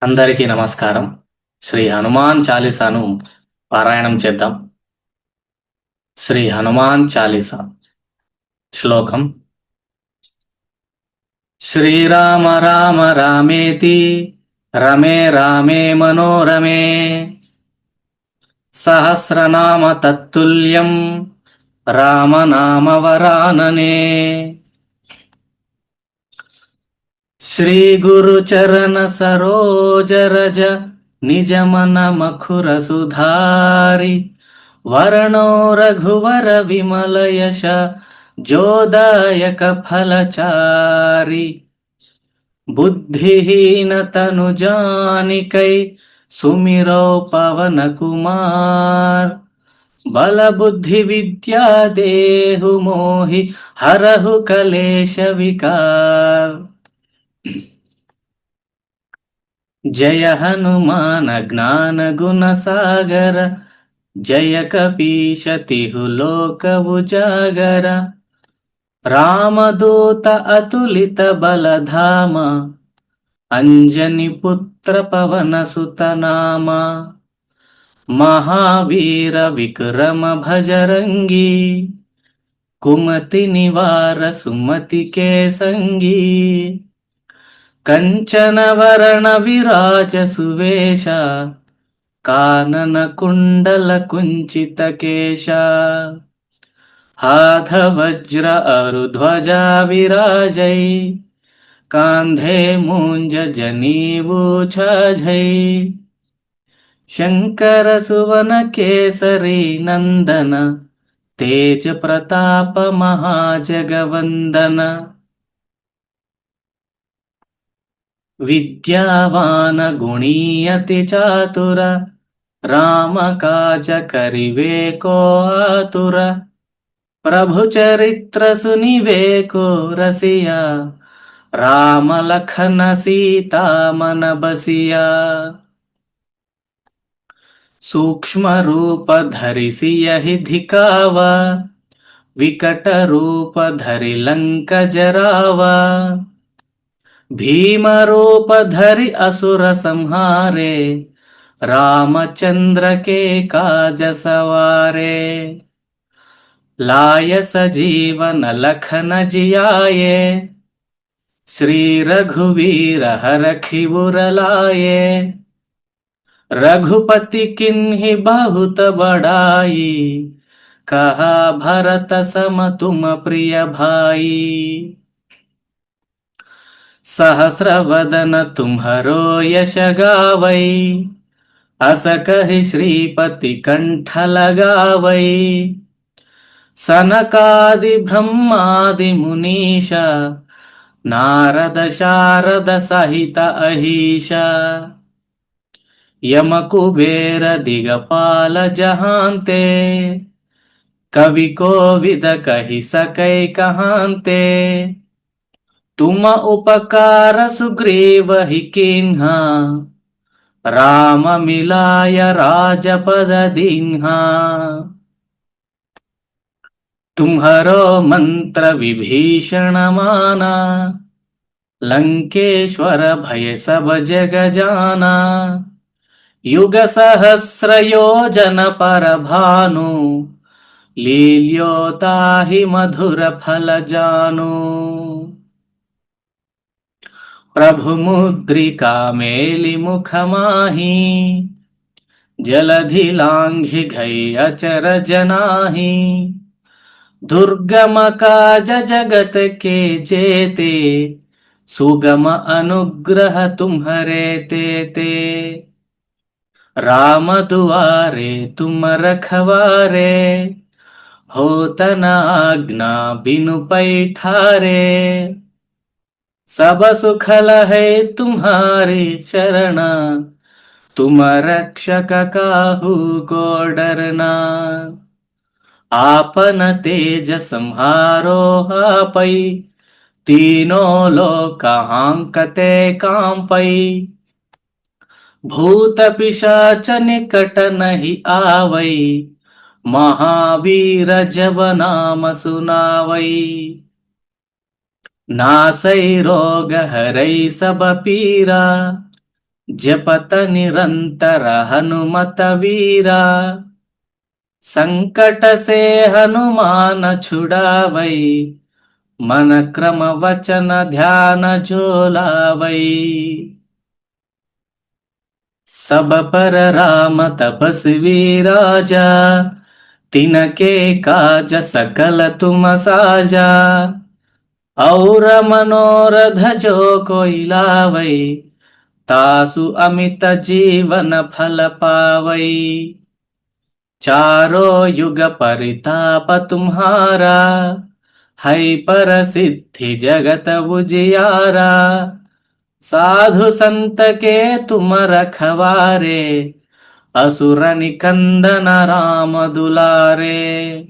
అందరికీ నమస్కారం. శ్రీ హనుమాన్ చాలీసాను పారాయణం చేద్దాం. శ్రీ హనుమాన్ చాలీసా శ్లోకం. శ్రీరామ రామ రామేతి రమే రామే మనోరమే సహస్రనామ తత్తుల్యం రామనామ వరాననే. శ్రీ గురు చరణ సరోజ రజ నిజ మన మఖుర సుధారి వరణో రఘువర విమల యశ జోదాయక ఫలచారి బుద్ధిహీన తను జానికై సుమిరో పవన కుమార్ బల బుద్ధి విద్యా దేహు మోహి హరహు కలేశ వికార్. జయ హనుమాన జ్ఞాన గుణ సాగర జయ కపీశ తిహు లోక ఉజాగర రామదూత అతులిత బలధామ అంజని పుత్ర పవన సుతనామ మహావీర విక్రమ భజరంగి కుమతి నివార సుమతి కేసంగి కంచన వరణ విరాజ సువేశ కానన కుండల కుంచిత కేశ हाथ वज्र अरु ध्वजा विराजै कांधे मूंज जनीवु छाझै शंकर सुवन केसरी नंदन तेज प्रताप महाजगवंदन विद्यावान गुणीयति चातुर राम काज करिवे को आतुर प्रभु चरित्र सुनिवे को रसिया राम लखन सीता मन बसिया सूक्ष्म रूप धरि सियहि धिकावा विकट रूप धरि लंक जरावा भीम रूप धरि असुर संहारे रामचंद्र के काज सवारे लाय सजीवन लखन जियाए श्री रघुवीर हरखि उर लाए रघुपति किन्हि बहुत बड़ाई कहा भरत सम तुम प्रिय भाई सहस्र वदन तुम्हरो यश गावै अस कहि श्रीपति कंठ लगावै सनकादि ब्रह्मादि मुनीशा नारद शारद सहित अहीशा यम कुबेर दिगपाल जहांते कवि कोविद कहि सकै कहांते तुम उपकार सुग्रीव ही कीन्हा राम मिलाय राजपद दीन्हा तुम्हरो मंत्र विभीषण माना लंकेश्वर भय सब जग जाना युग सहस्र योजन पर भानु लील्योताहि मधुर फल जानु प्रभु मुद्रिका मेलि मुख माही जलधि लांघि गए अचर जनाही दुर्गम काज जगत के जेते सुगम अनुग्रह तुम्हरे तेते राम दुआरे तुम रखवारे होत न आज्ञा बिनु पैठारे सब सुख लहै तुम्हारे शरण तुम रक्षक काहू को डरना आपन तेज संहारो आपै तीनों लोक हांकते कांपै भूत पिशाच निकट नहीं आवै महावीर जब नाम सुनावै नासै रोग हरै सब पीरा జపత నిరంತರ హనుమత వీరా, संकट से हनुमान छुड़ावै, मन क्रम वचन ध्यान जो लावै। सब पर राम तपस्वी राजा, तिनके काज सकल तुम साजा। और मनोरथ जो कोई लावै, तासु अमित जीवन फल पावै। चारों युग परिताप तुम्हारा, है पर सिद्धि जगत उजियारा। साधु संत के तुम रखवारे, असुर निकंदन राम दुलारे।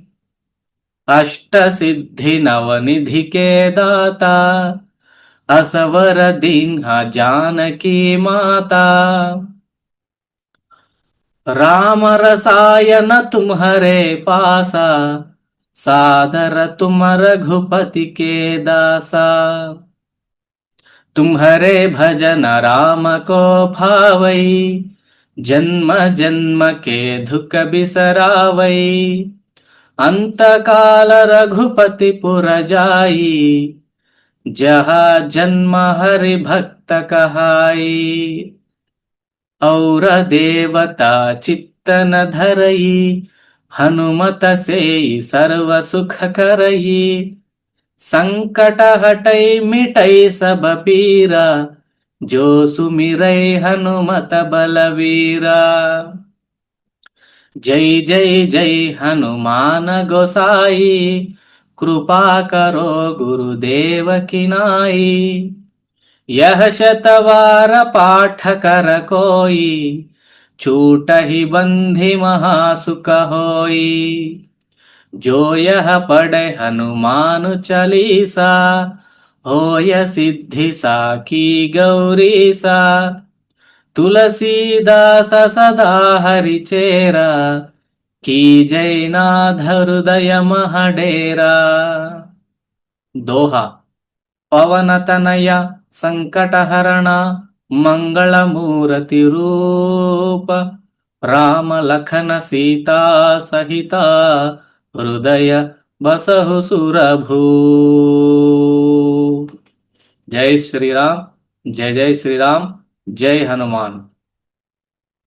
अष्ट सिद्धि नवनिधि के दाता, असवर दीन्हा जानकी माता। राम रसायन तुम्हारे पासा, सादर तुम रघुपति के दासा। तुम्हारे भजन राम को भावै, जन्म जन्म के दुख बिसरावै। अंत काल रघुपति पुर जाई, जहाँ जन्म हरि भक्त कहाई। और देवता चित्तन धरई, हनुमत से सर्व सुख करई। संकट हटै मिटै सब पीरा, जो सुमिरै हनुमत बलवीरा। जय जय जय हनुमान गोसाई, कृपा करो गुरुदेव की नाई। यह शतवार पाठ कर कोई, छूटहि बंधि महासुख होई। जो यह पढ़े हनुमान चालीसा, होय सिद्धि साकी गौरीसा। तुलसीदास सदा हरिचेरा, की जय नाथ हृदय महडेरा। दोहा। पवन तनय संकट हरण, मंगल मूर्ति रूप। राम लखन सीता सहिता, हृदय बसहु सुरभूप। जय श्री राम, जय जय श्री राम, जय हनुमान।